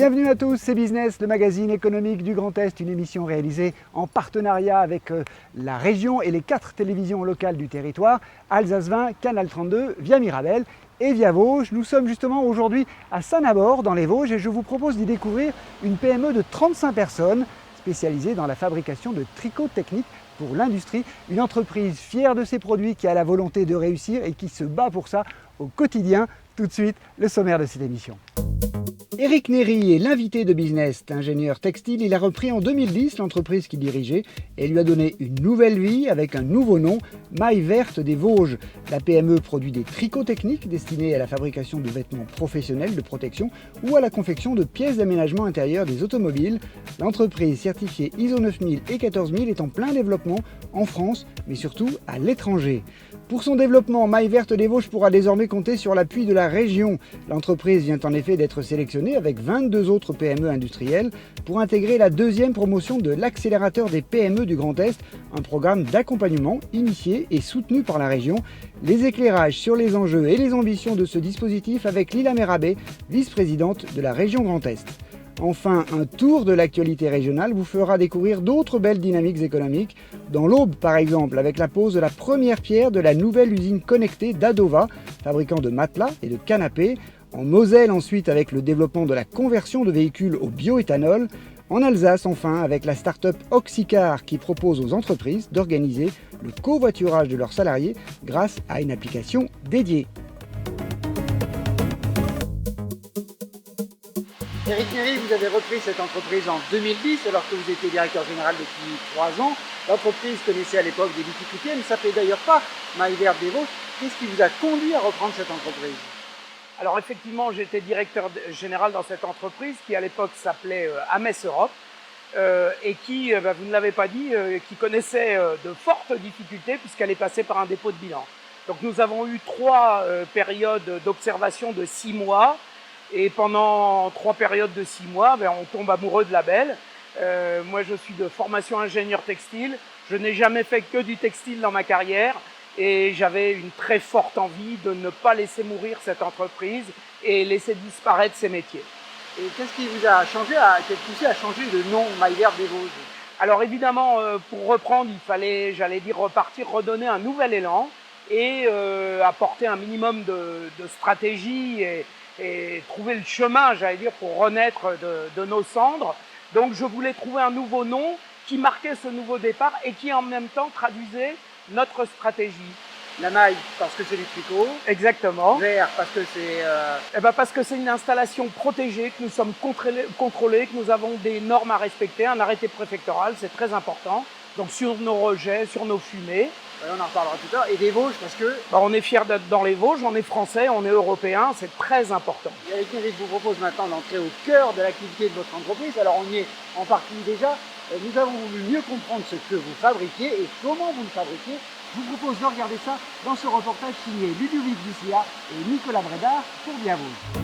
Bienvenue à tous, c'est Business, le magazine économique du Grand Est, une émission réalisée en partenariat avec la région et les 4 télévisions locales du territoire, Alsace 20, Canal 32, Via Mirabel et Via Vosges. Nous sommes justement aujourd'hui à Saint-Nabord dans les Vosges et je vous propose d'y découvrir une PME de 35 personnes spécialisée dans la fabrication de tricots techniques pour l'industrie. Une entreprise fière de ses produits qui a la volonté de réussir et qui se bat pour ça au quotidien. Tout de suite, le sommaire de cette émission. Éric Néry est l'invité de Business, ingénieur textile. Il a repris en 2010 l'entreprise qu'il dirigeait et lui a donné une nouvelle vie avec un nouveau nom, Maille Verte des Vosges. La PME produit des tricots techniques destinés à la fabrication de vêtements professionnels de protection ou à la confection de pièces d'aménagement intérieur des automobiles. L'entreprise certifiée ISO 9000 et 14000 est en plein développement en France, mais surtout à l'étranger. Pour son développement, Maille Verte des Vosges pourra désormais compter sur l'appui de la région. L'entreprise vient en effet d'être sélectionnée avec 22 autres PME industrielles pour intégrer la deuxième promotion de l'accélérateur des PME du Grand Est, un programme d'accompagnement initié et soutenu par la région. Les éclairages sur les enjeux et les ambitions de ce dispositif avec Lila Merabé, vice-présidente de la région Grand Est. Enfin, un tour de l'actualité régionale vous fera découvrir d'autres belles dynamiques économiques. Dans l'Aube, par exemple, avec la pose de la première pierre de la nouvelle usine connectée d'Adova, fabricant de matelas et de canapés. En Moselle, ensuite, avec le développement de la conversion de véhicules au bioéthanol. En Alsace, enfin, avec la start-up Oxycar qui propose aux entreprises d'organiser le covoiturage de leurs salariés grâce à une application dédiée. Éric Néry, vous avez repris cette entreprise en 2010 alors que vous étiez directeur général depuis 3 ans. L'entreprise connaissait à l'époque des difficultés, elle ne s'appelait d'ailleurs pas Maille Verte des Vosges. Qu'est-ce qui vous a conduit à reprendre cette entreprise ? Alors effectivement, j'étais directeur général dans cette entreprise qui à l'époque s'appelait Ames Europe et qui, vous ne l'avez pas dit, qui connaissait de fortes difficultés puisqu'elle est passée par un dépôt de bilan. Donc nous avons eu 3 périodes d'observation de 6 mois. Et pendant 3 périodes de 6 mois, on tombe amoureux de la belle. Moi, je suis de formation ingénieur textile. Je n'ai jamais fait que du textile dans ma carrière. Et j'avais une très forte envie de ne pas laisser mourir cette entreprise et laisser disparaître ces métiers. Et qu'est-ce qui vous a changé, qui a poussé à changer de nom Maille Verte des Vosges ? Alors évidemment, pour reprendre, il fallait, repartir, redonner un nouvel élan et apporter un minimum de stratégie et trouver le chemin, pour renaître de nos cendres. Donc je voulais trouver un nouveau nom qui marquait ce nouveau départ et qui en même temps traduisait notre stratégie. La maille, parce que c'est du tricot. Exactement. Vert, parce que c'est... parce que c'est une installation protégée, que nous sommes contrôlés, que nous avons des normes à respecter, un arrêté préfectoral, c'est très important. Donc sur nos rejets, sur nos fumées. On en reparlera tout à l'heure. Et des Vosges, parce que... on est fiers d'être dans les Vosges, on est français, on est européen, c'est très important. Éric Néry vous propose maintenant d'entrer au cœur de l'activité de votre entreprise. Alors on y est en partie déjà. Nous avons voulu mieux comprendre ce que vous fabriquez et comment vous le fabriquez. Je vous propose de regarder ça dans ce reportage signé Ludovic Vicia et Nicolas Brédard pour Via Vosges.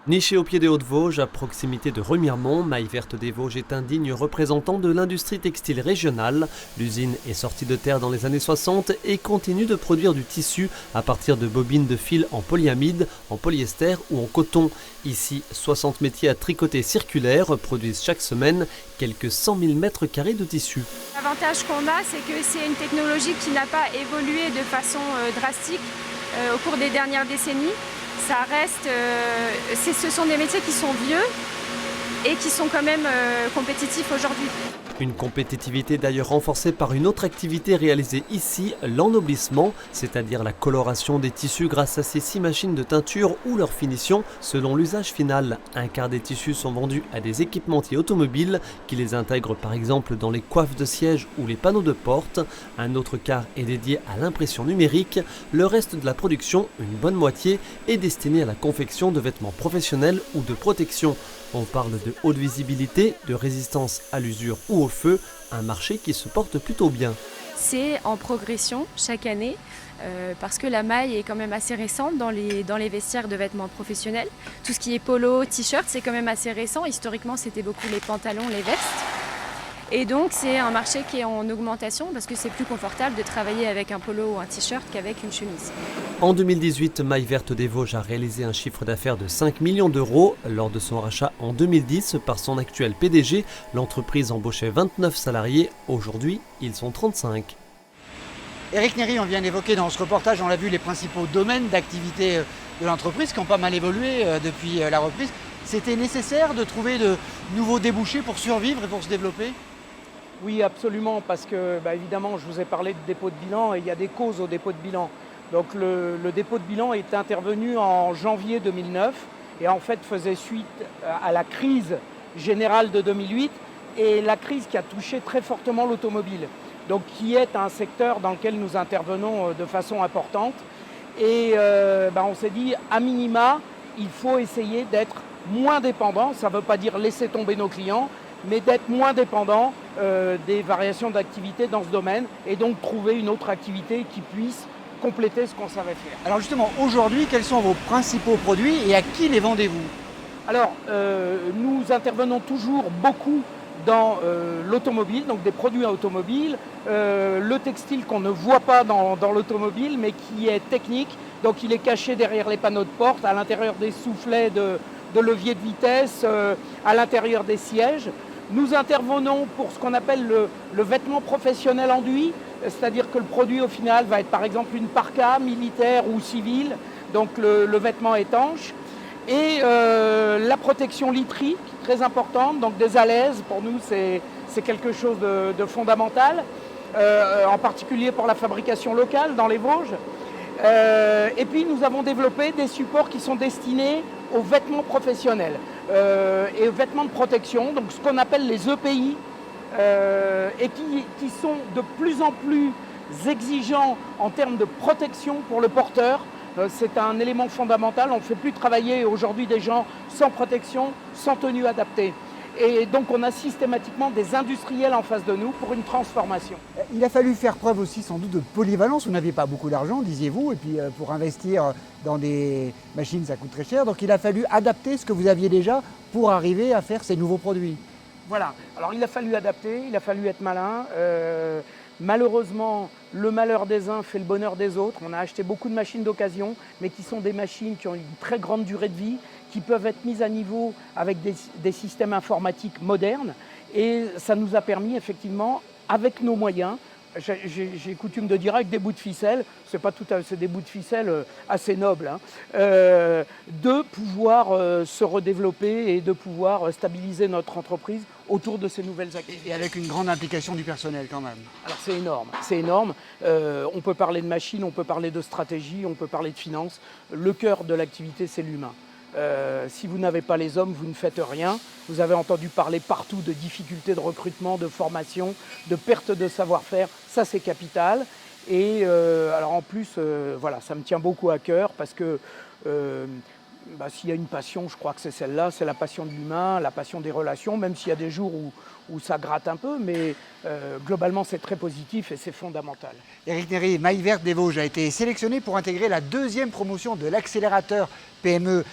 Niché au pied des Hauts-de-Vosges, à proximité de Remiremont, Maille Verte des Vosges est un digne représentant de l'industrie textile régionale. L'usine est sortie de terre dans les années 60 et continue de produire du tissu à partir de bobines de fil en polyamide, en polyester ou en coton. Ici, 60 métiers à tricoter circulaire produisent chaque semaine quelques 100 000 mètres carrés de tissu. L'avantage qu'on a, c'est que c'est une technologie qui n'a pas évolué de façon drastique au cours des dernières décennies. Ça reste, ce sont des métiers qui sont vieux et qui sont quand même compétitifs aujourd'hui. Une compétitivité d'ailleurs renforcée par une autre activité réalisée ici, l'ennoblissement, c'est-à-dire la coloration des tissus grâce à ces 6 machines de teinture ou leur finition selon l'usage final. Un quart des tissus sont vendus à des équipementiers automobiles qui les intègrent par exemple dans les coiffes de sièges ou les panneaux de porte. Un autre quart est dédié à l'impression numérique. Le reste de la production, une bonne moitié, est destiné à la confection de vêtements professionnels ou de protection. On parle de haute visibilité, de résistance à l'usure ou au feu, un marché qui se porte plutôt bien. C'est en progression chaque année parce que la maille est quand même assez récente dans les vestiaires de vêtements professionnels. Tout ce qui est polo, t-shirt, c'est quand même assez récent. Historiquement, c'était beaucoup les pantalons, les vestes. Et donc c'est un marché qui est en augmentation parce que c'est plus confortable de travailler avec un polo ou un t-shirt qu'avec une chemise. En 2018, Mailles Vertes des Vosges a réalisé un chiffre d'affaires de 5 millions d'euros. Lors de son rachat en 2010 par son actuel PDG, l'entreprise embauchait 29 salariés. Aujourd'hui, ils sont 35. Éric Néry, on vient d'évoquer dans ce reportage, on l'a vu, les principaux domaines d'activité de l'entreprise qui ont pas mal évolué depuis la reprise. C'était nécessaire de trouver de nouveaux débouchés pour survivre et pour se développer ? Oui, absolument, parce que évidemment, je vous ai parlé de dépôt de bilan et il y a des causes au dépôt de bilan. Donc le dépôt de bilan est intervenu en janvier 2009 et en fait faisait suite à la crise générale de 2008 et la crise qui a touché très fortement l'automobile. Donc qui est un secteur dans lequel nous intervenons de façon importante. Et on s'est dit, à minima, il faut essayer d'être moins dépendant. Ça ne veut pas dire laisser tomber nos clients, mais d'être moins dépendant des variations d'activité dans ce domaine et donc trouver une autre activité qui puisse compléter ce qu'on savait faire. Alors justement, aujourd'hui, quels sont vos principaux produits et à qui les vendez-vous ? Alors, nous intervenons toujours beaucoup dans l'automobile, donc des produits automobiles, le textile qu'on ne voit pas dans l'automobile, mais qui est technique, donc il est caché derrière les panneaux de porte, à l'intérieur des soufflets de levier de vitesse, à l'intérieur des sièges. Nous intervenons pour ce qu'on appelle le vêtement professionnel enduit, c'est-à-dire que le produit au final va être par exemple une parka militaire ou civile, donc le vêtement étanche. Et la protection litrique, très importante, donc des alaises, pour nous c'est quelque chose de fondamental, en particulier pour la fabrication locale dans les Vosges. Et puis nous avons développé des supports qui sont destinés aux vêtements professionnels et aux vêtements de protection, donc ce qu'on appelle les EPI, et qui sont de plus en plus exigeants en termes de protection pour le porteur. C'est un élément fondamental. On ne fait plus travailler aujourd'hui des gens sans protection, sans tenue adaptée. Et donc on a systématiquement des industriels en face de nous pour une transformation. Il a fallu faire preuve aussi sans doute de polyvalence. Vous n'aviez pas beaucoup d'argent, disiez-vous, et puis pour investir dans des machines, ça coûte très cher. Donc il a fallu adapter ce que vous aviez déjà pour arriver à faire ces nouveaux produits. Voilà. Alors il a fallu adapter, il a fallu être malin. Malheureusement, le malheur des uns fait le bonheur des autres. On a acheté beaucoup de machines d'occasion, mais qui sont des machines qui ont une très grande durée de vie, qui peuvent être mises à niveau avec des systèmes informatiques modernes. Et ça nous a permis effectivement, avec nos moyens, j'ai coutume de dire avec des bouts de ficelle, c'est des bouts de ficelle assez nobles, hein, de pouvoir se redévelopper et de pouvoir stabiliser notre entreprise autour de ces nouvelles activités. Et avec une grande implication du personnel quand même. Alors c'est énorme, c'est énorme. On peut parler de machines, on peut parler de stratégie, on peut parler de finances. Le cœur de l'activité, c'est l'humain. Si vous n'avez pas les hommes, vous ne faites rien. Vous avez entendu parler partout de difficultés de recrutement, de formation, de perte de savoir-faire. Ça, c'est capital. Et alors en plus, voilà, ça me tient beaucoup à cœur parce que s'il y a une passion, je crois que c'est celle-là, c'est la passion de l'humain, la passion des relations, même s'il y a des jours où ça gratte un peu, mais globalement c'est très positif et c'est fondamental. Éric Néry, Mailles Vertes des Vosges a été sélectionné pour intégrer la deuxième promotion de l'accélérateur PME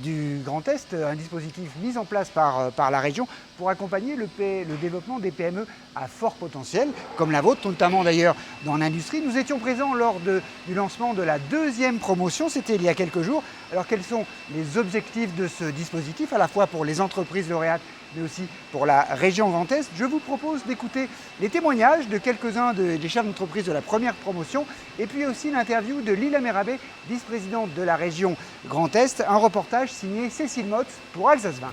du Grand Est, un dispositif mis en place par la région pour accompagner le développement des PME à fort potentiel, comme la vôtre, notamment d'ailleurs dans l'industrie. Nous étions présents lors du lancement de la deuxième promotion, c'était il y a quelques jours. Alors quels sont les objectifs de ce dispositif, à la fois pour les entreprises lauréates, mais aussi pour la région Grand Est? Je vous propose d'écouter les témoignages de quelques-uns des chefs d'entreprise de la première promotion, et puis aussi l'interview de Lila Merabé, vice-présidente de la région Grand Est, un reportage signé Cécile Motz pour Alsace 20.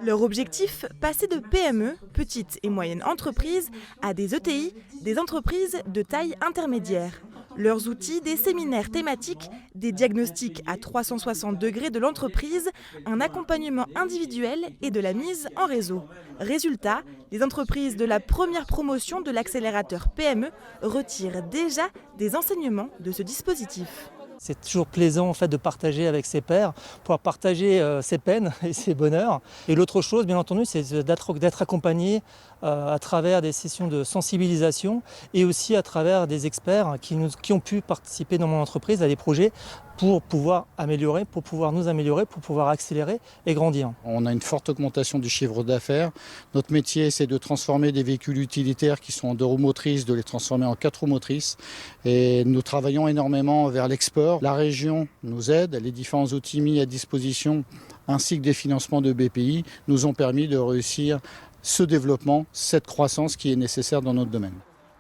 Leur objectif, passer de PME, petites et moyennes entreprises, à des ETI, des entreprises de taille intermédiaire. Leurs outils, des séminaires thématiques, des diagnostics à 360 degrés de l'entreprise, un accompagnement individuel et de la mise en réseau. Résultat, les entreprises de la première promotion de l'accélérateur PME retirent déjà des enseignements de ce dispositif. C'est toujours plaisant en fait, de partager avec ses pairs, pouvoir partager ses peines et ses bonheurs. Et l'autre chose, bien entendu, c'est d'être accompagné à travers des sessions de sensibilisation et aussi à travers des experts qui ont pu participer dans mon entreprise à des projets pour pouvoir améliorer, pour pouvoir nous améliorer, pour pouvoir accélérer et grandir. On a une forte augmentation du chiffre d'affaires. Notre métier, c'est de transformer des véhicules utilitaires qui sont en 2 roues motrices, de les transformer en 4 roues motrices. Et nous travaillons énormément vers l'export. La région nous aide, les différents outils mis à disposition, ainsi que des financements de BPI, nous ont permis de réussir ce développement, cette croissance qui est nécessaire dans notre domaine.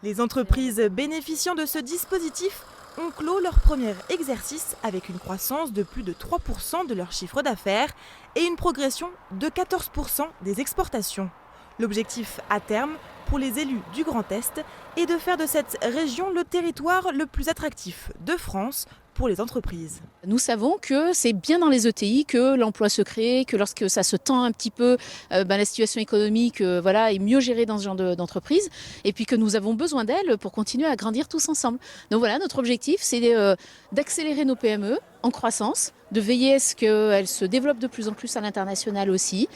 Les entreprises bénéficiant de ce dispositif ont clos leur premier exercice avec une croissance de plus de 3% de leur chiffre d'affaires et une progression de 14% des exportations. L'objectif à terme pour les élus du Grand Est est de faire de cette région le territoire le plus attractif de France pour les entreprises. Nous savons que c'est bien dans les ETI que l'emploi se crée, que lorsque ça se tend un petit peu, la situation économique est mieux gérée dans ce genre d'entreprise, et puis que nous avons besoin d'elles pour continuer à grandir tous ensemble. Donc voilà, notre objectif, c'est d'accélérer nos PME en croissance, de veiller à ce qu'elles se développent de plus en plus à l'international aussi,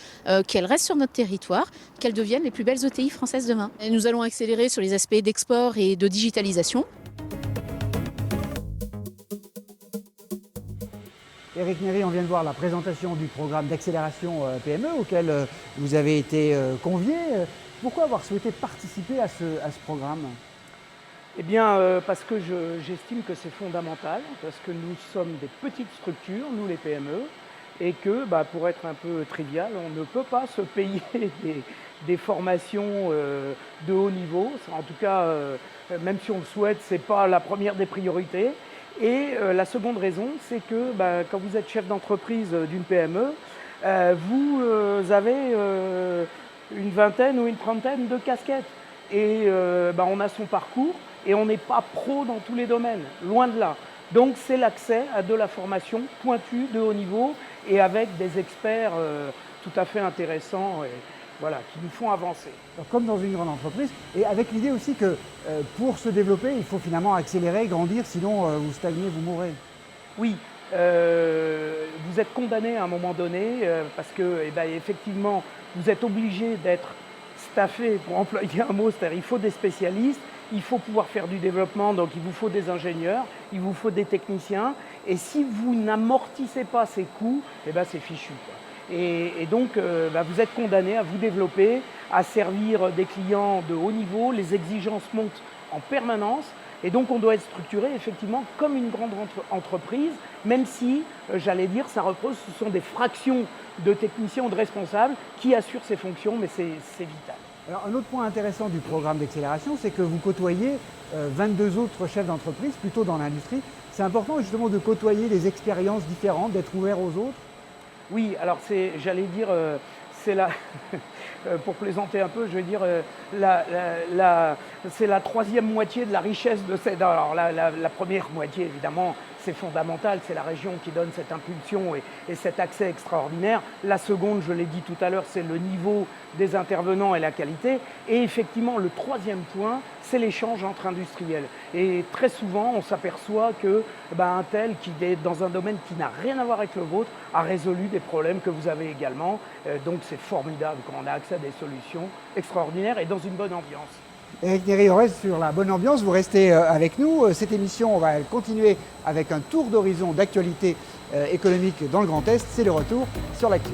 qu'elles restent sur notre territoire, qu'elles deviennent les plus belles ETI françaises demain. Et nous allons accélérer sur les aspects d'export et de digitalisation. Éric Néry, on vient de voir la présentation du programme d'accélération PME auquel vous avez été convié. Pourquoi avoir souhaité participer à ce programme ? Eh bien, parce que j'estime que c'est fondamental, parce que nous sommes des petites structures, nous les PME, et que, pour être un peu trivial, on ne peut pas se payer des formations de haut niveau. En tout cas, même si on le souhaite, ce n'est pas la première des priorités. Et la seconde raison, c'est que quand vous êtes chef d'entreprise d'une PME, vous avez une vingtaine ou une trentaine de casquettes. Et on a son parcours et on n'est pas pro dans tous les domaines, loin de là. Donc c'est l'accès à de la formation pointue de haut niveau et avec des experts tout à fait intéressants. Qui nous font avancer. Alors, comme dans une grande entreprise, et avec l'idée aussi que pour se développer, il faut finalement accélérer, grandir, sinon vous stagnez, vous mourrez. Oui, vous êtes condamné à un moment donné parce que, effectivement, vous êtes obligé d'être staffé, pour employer un mot, c'est-à-dire il faut des spécialistes, il faut pouvoir faire du développement, donc il vous faut des ingénieurs, il vous faut des techniciens, et si vous n'amortissez pas ces coûts, c'est fichu, quoi. Et donc, vous êtes condamné à vous développer, à servir des clients de haut niveau. Les exigences montent en permanence. Et donc, on doit être structuré effectivement comme une grande entreprise, même si, ça repose, ce sont des fractions de techniciens ou de responsables qui assurent ces fonctions, mais c'est vital. Alors, un autre point intéressant du programme d'accélération, c'est que vous côtoyez 22 autres chefs d'entreprise, plutôt dans l'industrie. C'est important justement de côtoyer des expériences différentes, d'être ouvert aux autres. Oui, alors c'est pour plaisanter un peu, je vais dire, c'est la troisième moitié de la richesse de cette... Alors la première moitié, évidemment, c'est fondamental, c'est la région qui donne cette impulsion et cet accès extraordinaire. La seconde, je l'ai dit tout à l'heure, c'est le niveau des intervenants et la qualité. Et effectivement, le troisième point, c'est l'échange entre industriels. Et très souvent, on s'aperçoit que un tel qui est dans un domaine qui n'a rien à voir avec le vôtre a résolu des problèmes que vous avez également. Donc c'est formidable quand on a accès à des solutions extraordinaires et dans une bonne ambiance. Éric Néry, on reste sur la bonne ambiance, vous restez avec nous. Cette émission, on va continuer avec un tour d'horizon d'actualité économique dans le Grand Est. C'est le retour sur l'actu.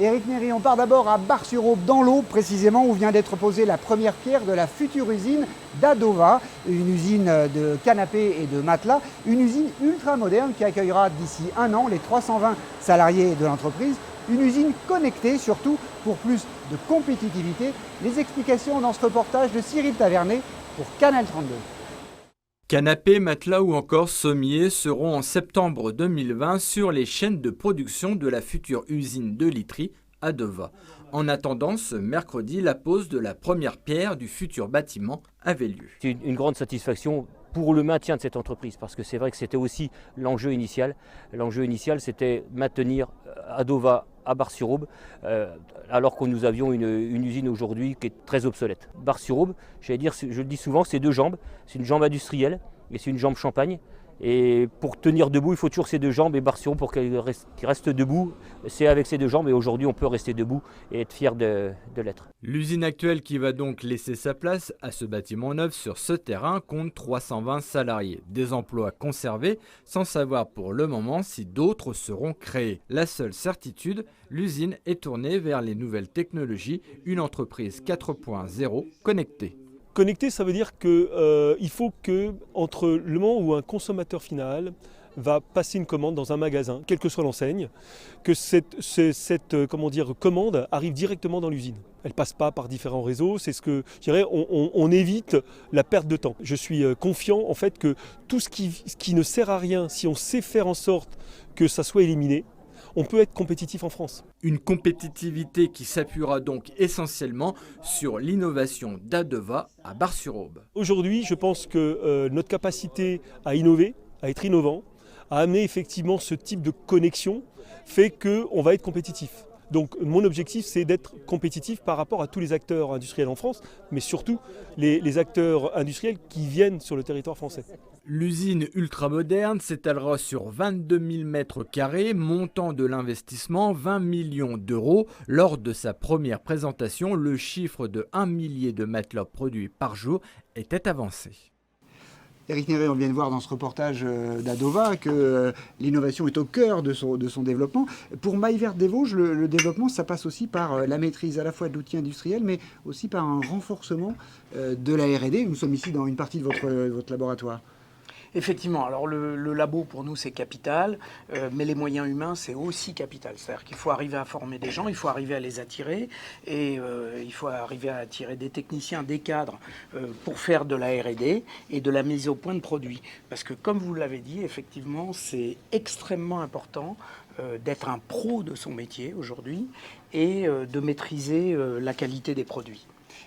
Éric Néry, on part d'abord à Bar-sur-Aube, dans l'Aube précisément, où vient d'être posée la première pierre de la future usine d'Adova, une usine de canapés et de matelas, une usine ultra moderne qui accueillera d'ici 1 an les 320 salariés de l'entreprise, une usine connectée surtout pour plus de compétitivité. Les explications dans ce reportage de Cyril Tavernet pour Canal 32. Canapés, matelas ou encore sommiers seront en septembre 2020 sur les chaînes de production de la future usine de literie Adova. En attendant, ce mercredi, la pose de la première pierre du futur bâtiment avait lieu. C'est une grande satisfaction pour le maintien de cette entreprise, parce que c'est vrai que c'était aussi l'enjeu initial. L'enjeu initial, c'était maintenir Adova à Bar-sur-Aube, alors que nous avions une usine aujourd'hui qui est très obsolète. Bar-sur-Aube, je le dis souvent, c'est 2 jambes. C'est une jambe industrielle et c'est une jambe champagne. Et pour tenir debout, il faut toujours ses deux jambes. Et Bar-sur-Aube, pour qu'il reste debout, c'est avec ses deux jambes. Et aujourd'hui, on peut rester debout et être fier de l'être. L'usine actuelle qui va donc laisser sa place à ce bâtiment neuf sur ce terrain compte 320 salariés. Des emplois conservés, sans savoir pour le moment si d'autres seront créés. La seule certitude, l'usine est tournée vers les nouvelles technologies, une entreprise 4.0 connectée. Connecté, ça veut dire qu'il faut que, entre le moment où un consommateur final va passer une commande dans un magasin, quelle que soit l'enseigne, que cette commande arrive directement dans l'usine. Elle ne passe pas par différents réseaux, c'est ce que je dirais, on évite la perte de temps. Je suis confiant en fait que tout ce qui ne sert à rien, si on sait faire en sorte que ça soit éliminé, on peut être compétitif en France. Une compétitivité qui s'appuiera donc essentiellement sur l'innovation d'Adova à Bar-sur-Aube. Aujourd'hui, je pense que notre capacité à innover, à être innovant, à amener effectivement ce type de connexion fait qu'on va être compétitif. Donc mon objectif, c'est d'être compétitif par rapport à tous les acteurs industriels en France, mais surtout les acteurs industriels qui viennent sur le territoire français. L'usine ultramoderne s'étalera sur 22 000 m², montant de l'investissement 20 millions d'euros. Lors de sa première présentation, le chiffre de 1 millier de matelas produits par jour était avancé. Éric Néré, on vient de voir dans ce reportage d'Adova que l'innovation est au cœur de son développement. Pour Mailles Vertes des Vosges, le développement, ça passe aussi par la maîtrise à la fois de l'outil industriel, mais aussi par un renforcement de la R&D. Nous sommes ici dans une partie de votre laboratoire. Effectivement, alors le labo pour nous c'est capital, mais les moyens humains c'est aussi capital. C'est-à-dire qu'il faut arriver à former des gens, il faut arriver à les attirer et il faut arriver à attirer des techniciens, des cadres pour faire de la R&D et de la mise au point de produits. Parce que comme vous l'avez dit, effectivement c'est extrêmement important d'être un pro de son métier aujourd'hui et de maîtriser la qualité des produits.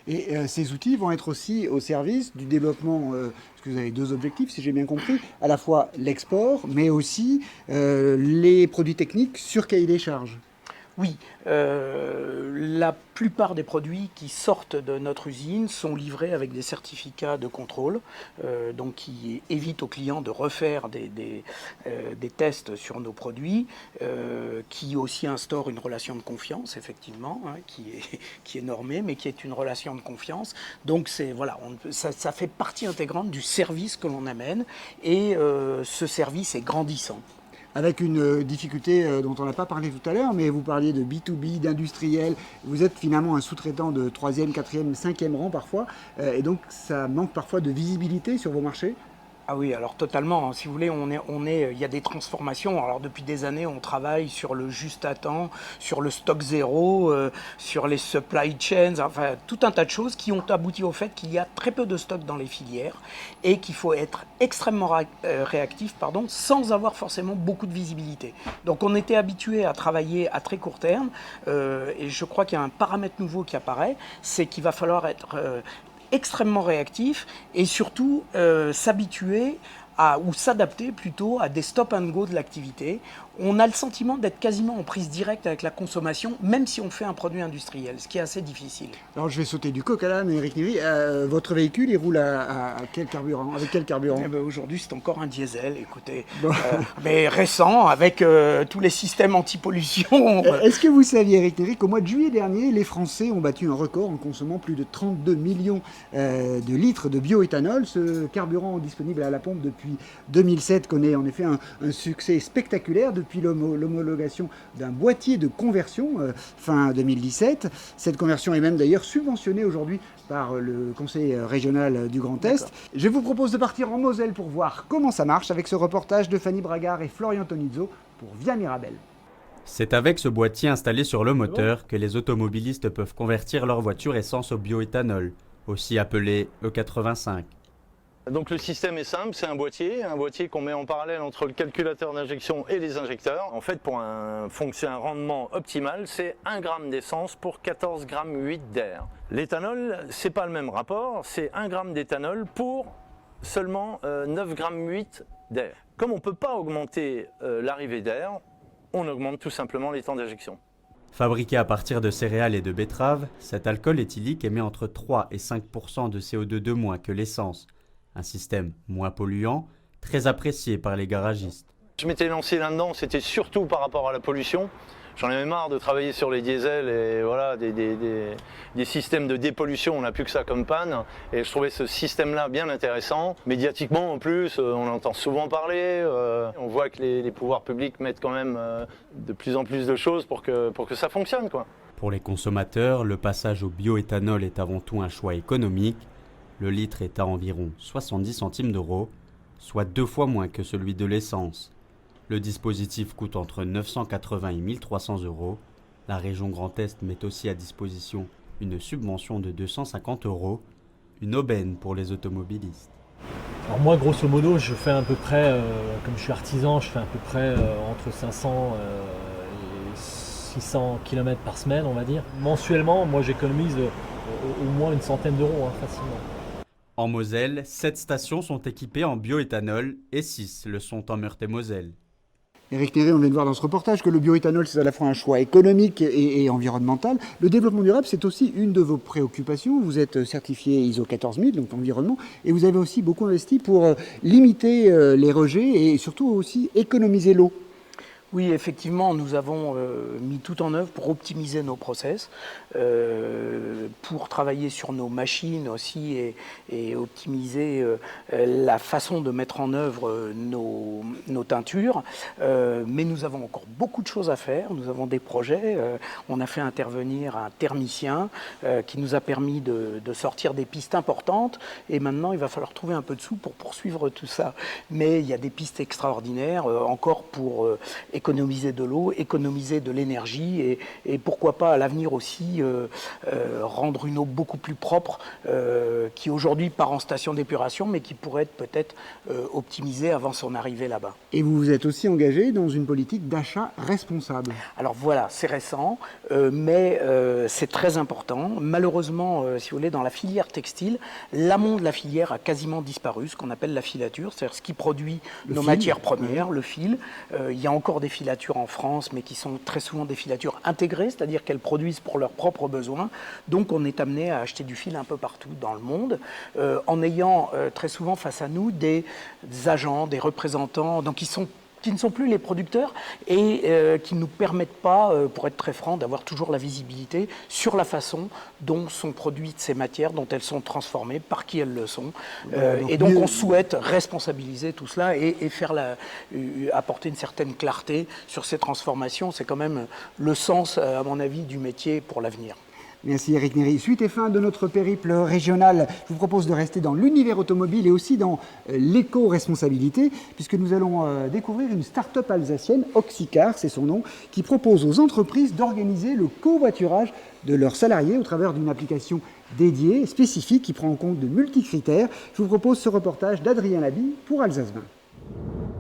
Et ces outils vont être aussi au service du développement, parce que vous avez deux objectifs, si j'ai bien compris, à la fois l'export, mais aussi les produits techniques sur cahier des charges. Oui, la plupart des produits qui sortent de notre usine sont livrés avec des certificats de contrôle, donc qui évitent aux clients de refaire des tests sur nos produits, qui aussi instaurent une relation de confiance, effectivement, hein, qui est normée, mais qui est une relation de confiance. Donc voilà, ça fait partie intégrante du service que l'on amène, et ce service est grandissant. Avec une difficulté dont on n'a pas parlé tout à l'heure, mais vous parliez de B2B, d'industriel. Vous êtes finalement un sous-traitant de 3e, 4e, 5e rang parfois, et donc ça manque parfois de visibilité sur vos marchés. Ah oui, alors totalement. Si vous voulez, il y a des transformations. Alors depuis des années, on travaille sur le juste à temps, sur le stock zéro, sur les supply chains, enfin tout un tas de choses qui ont abouti au fait qu'il y a très peu de stock dans les filières et qu'il faut être extrêmement réactif, sans avoir forcément beaucoup de visibilité. Donc on était habitué à travailler à très court terme et je crois qu'il y a un paramètre nouveau qui apparaît, c'est qu'il va falloir être extrêmement réactif et surtout s'habituer ou s'adapter plutôt à des stop and go de l'activité. On a le sentiment d'être quasiment en prise directe avec la consommation, même si on fait un produit industriel, ce qui est assez difficile. Alors je vais sauter du coq à l'âne, Éric Néré. Votre véhicule, il roule à quel carburant? Avec quel carburant? Aujourd'hui, c'est encore un diesel, écoutez, mais récent, avec tous les systèmes anti-pollution. Est-ce que vous saviez, Éric Néré, qu'au mois de juillet dernier, les Français ont battu un record en consommant plus de 32 millions de litres de bioéthanol? Ce carburant disponible à la pompe depuis 2007 connaît en effet un succès spectaculaire depuis l'homologation d'un boîtier de conversion fin 2017. Cette conversion est même d'ailleurs subventionnée aujourd'hui par le Conseil régional du Grand Est. Je vous propose de partir en Moselle pour voir comment ça marche avec ce reportage de Fanny Bragard et Florian Tonizzo pour Via Mirabel. C'est avec ce boîtier installé sur le moteur que les automobilistes peuvent convertir leur voiture essence au bioéthanol, aussi appelé E85. Donc le système est simple, c'est un boîtier qu'on met en parallèle entre le calculateur d'injection et les injecteurs. En fait, pour un rendement optimal, c'est 1 g d'essence pour 14,8 g d'air. L'éthanol, c'est pas le même rapport, c'est 1 g d'éthanol pour seulement 9,8 g d'air. Comme on ne peut pas augmenter l'arrivée d'air, on augmente tout simplement les temps d'injection. Fabriqué à partir de céréales et de betteraves, cet alcool éthylique émet entre 3 et 5% de CO2 de moins que l'essence. Un système moins polluant très apprécié par les garagistes. Je m'étais lancé là-dedans, c'était surtout par rapport à la pollution. J'en avais marre de travailler sur les diesels et voilà, des systèmes de dépollution, on n'a plus que ça comme panne. Et je trouvais ce système-là bien intéressant. Médiatiquement en plus, on entend souvent parler. On voit que les pouvoirs publics mettent quand même de plus en plus de choses pour que ça fonctionne, quoi. Pour les consommateurs, le passage au bioéthanol est avant tout un choix économique. Le litre est à environ 70 centimes d'euros, soit 2 fois moins que celui de l'essence. Le dispositif coûte entre 980 et 1300 euros. La région Grand Est met aussi à disposition une subvention de 250 euros, une aubaine pour les automobilistes. Alors moi, grosso modo, je fais à peu près, comme je suis artisan, je fais à peu près entre 500 et 600 km par semaine, on va dire. Mensuellement, moi j'économise au moins une centaine d'euros, facilement. En Moselle, 7 stations sont équipées en bioéthanol et 6 le sont en Meurthe-et-Moselle. Éric Néret, on vient de voir dans ce reportage que le bioéthanol, c'est à la fois un choix économique et environnemental. Le développement durable, c'est aussi une de vos préoccupations. Vous êtes certifié ISO 14000, donc environnement, et vous avez aussi beaucoup investi pour limiter les rejets et surtout aussi économiser l'eau. Oui, effectivement, nous avons mis tout en œuvre pour optimiser nos process, pour travailler sur nos machines aussi et optimiser la façon de mettre en œuvre nos teintures. Mais nous avons encore beaucoup de choses à faire. Nous avons des projets. On a fait intervenir un thermicien qui nous a permis de sortir des pistes importantes. Et maintenant, il va falloir trouver un peu de sous pour poursuivre tout ça. Mais il y a des pistes extraordinaires encore pour économiser de l'eau, économiser de l'énergie et pourquoi pas à l'avenir aussi rendre une eau beaucoup plus propre qui aujourd'hui part en station d'épuration mais qui pourrait être peut-être optimisée avant son arrivée là-bas. Et vous vous êtes aussi engagé dans une politique d'achat responsable. Alors voilà, c'est récent, mais c'est très important. Malheureusement, si vous voulez, dans la filière textile, l'amont de la filière a quasiment disparu, ce qu'on appelle la filature, c'est-à-dire ce qui produit nos matières premières, le fil. Il y a encore des filatures en France, mais qui sont très souvent des filatures intégrées, c'est-à-dire qu'elles produisent pour leurs propres besoins. Donc on est amené à acheter du fil un peu partout dans le monde, en ayant très souvent face à nous des agents, des représentants, donc qui ne sont plus les producteurs et qui ne nous permettent pas, pour être très franc, d'avoir toujours la visibilité sur la façon dont sont produites ces matières, dont elles sont transformées, par qui elles le sont. Et donc on souhaite responsabiliser tout cela et faire apporter une certaine clarté sur ces transformations. C'est quand même le sens, à mon avis, du métier pour l'avenir. Merci Éric Néret. Suite et fin de notre périple régional, je vous propose de rester dans l'univers automobile et aussi dans l'éco-responsabilité, puisque nous allons découvrir une start-up alsacienne, Oxycar, c'est son nom, qui propose aux entreprises d'organiser le covoiturage de leurs salariés au travers d'une application dédiée, spécifique, qui prend en compte de multicritères. Je vous propose ce reportage d'Adrien Laby pour Alsace 20.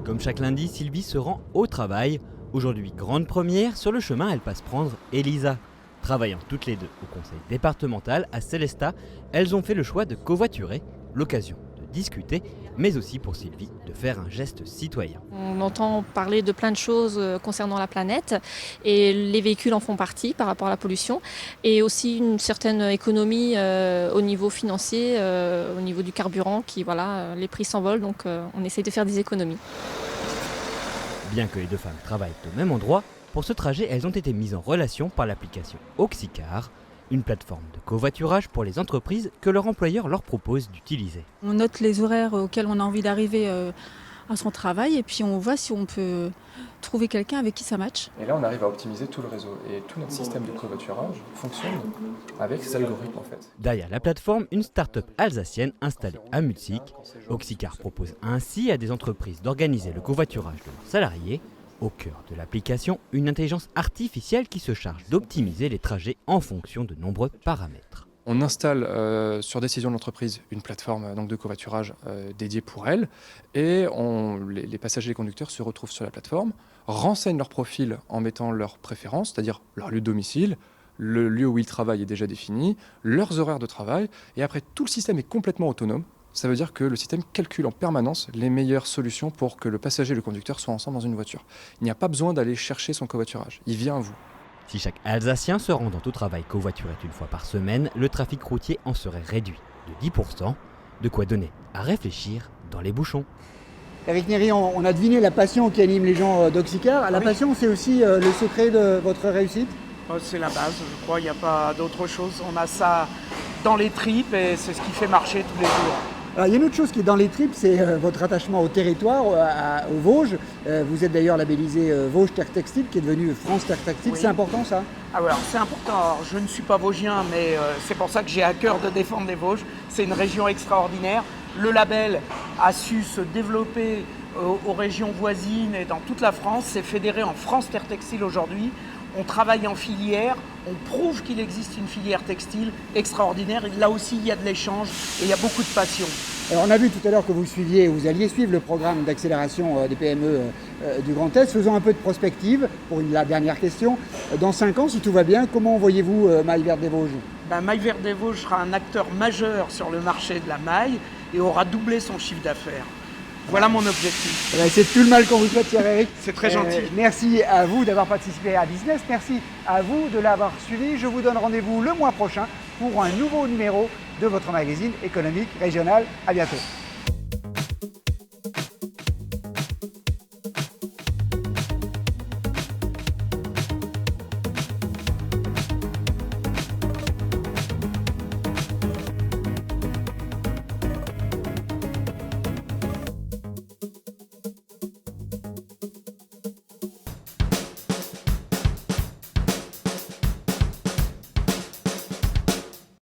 Comme chaque lundi, Sylvie se rend au travail. Aujourd'hui, grande première, sur le chemin, elle passe prendre Elisa. Travaillant toutes les deux au conseil départemental à Célestat, elles ont fait le choix de covoiturer, l'occasion de discuter, mais aussi pour Sylvie de faire un geste citoyen. On entend parler de plein de choses concernant la planète et les véhicules en font partie par rapport à la pollution et aussi une certaine économie au niveau financier, au niveau du carburant qui, voilà, les prix s'envolent donc on essaye de faire des économies. Bien que les deux femmes travaillent au même endroit, pour ce trajet, elles ont été mises en relation par l'application Oxycar, une plateforme de covoiturage pour les entreprises que leur employeur leur propose d'utiliser. On note les horaires auxquels on a envie d'arriver à son travail et puis on voit si on peut trouver quelqu'un avec qui ça match. Et là, on arrive à optimiser tout le réseau et tout notre système de covoiturage fonctionne avec ces algorithmes en fait. Derrière la plateforme, une start-up alsacienne installée à Mutzig. Oxycar propose ainsi à des entreprises d'organiser le covoiturage de leurs salariés. Au cœur de l'application, une intelligence artificielle qui se charge d'optimiser les trajets en fonction de nombreux paramètres. On installe sur décision de l'entreprise une plateforme donc, de covoiturage dédiée pour elle et les passagers et les conducteurs se retrouvent sur la plateforme, renseignent leur profil en mettant leurs préférences, c'est-à-dire leur lieu de domicile, le lieu où ils travaillent est déjà défini, leurs horaires de travail et après tout le système est complètement autonome. Ça veut dire que le système calcule en permanence les meilleures solutions pour que le passager et le conducteur soient ensemble dans une voiture. Il n'y a pas besoin d'aller chercher son covoiturage, il vient à vous. Si chaque Alsacien se rendant au travail covoiturait une fois par semaine, le trafic routier en serait réduit de 10%, de quoi donner à réfléchir dans les bouchons. Eric Néry, on a deviné la passion qui anime les gens d'Oxycar. La passion, c'est aussi le secret de votre réussite? C'est la base, je crois, il n'y a pas d'autre chose. On a ça dans les tripes et c'est ce qui fait marcher tous les jours. Alors, il y a une autre chose qui est dans les tripes, c'est votre attachement au territoire, aux Vosges. Vous êtes d'ailleurs labellisé Vosges Terre Textile, qui est devenu France Terre Textile. Oui. C'est important ça? Ah ouais, alors c'est important. Alors, je ne suis pas vosgien, mais c'est pour ça que j'ai à cœur de défendre les Vosges. C'est une région extraordinaire. Le label a su se développer aux régions voisines et dans toute la France. C'est fédéré en France Terre Textile aujourd'hui. On travaille en filière, on prouve qu'il existe une filière textile extraordinaire. Et là aussi, il y a de l'échange et il y a beaucoup de passion. Alors, on a vu tout à l'heure que vous alliez suivre le programme d'accélération des PME du Grand Est. Faisons un peu de prospective pour la dernière question. Dans 5 ans, si tout va bien, comment voyez-vous Maille Verte des Vosges? Maille Verte des Vosges sera un acteur majeur sur le marché de la maille et aura doublé son chiffre d'affaires. Voilà mon objectif. C'est tout le mal qu'on vous souhaite, cher Eric. C'est très gentil. Merci à vous d'avoir participé à Business. Merci à vous de l'avoir suivi. Je vous donne rendez-vous le mois prochain pour un nouveau numéro de votre magazine économique régional. À bientôt.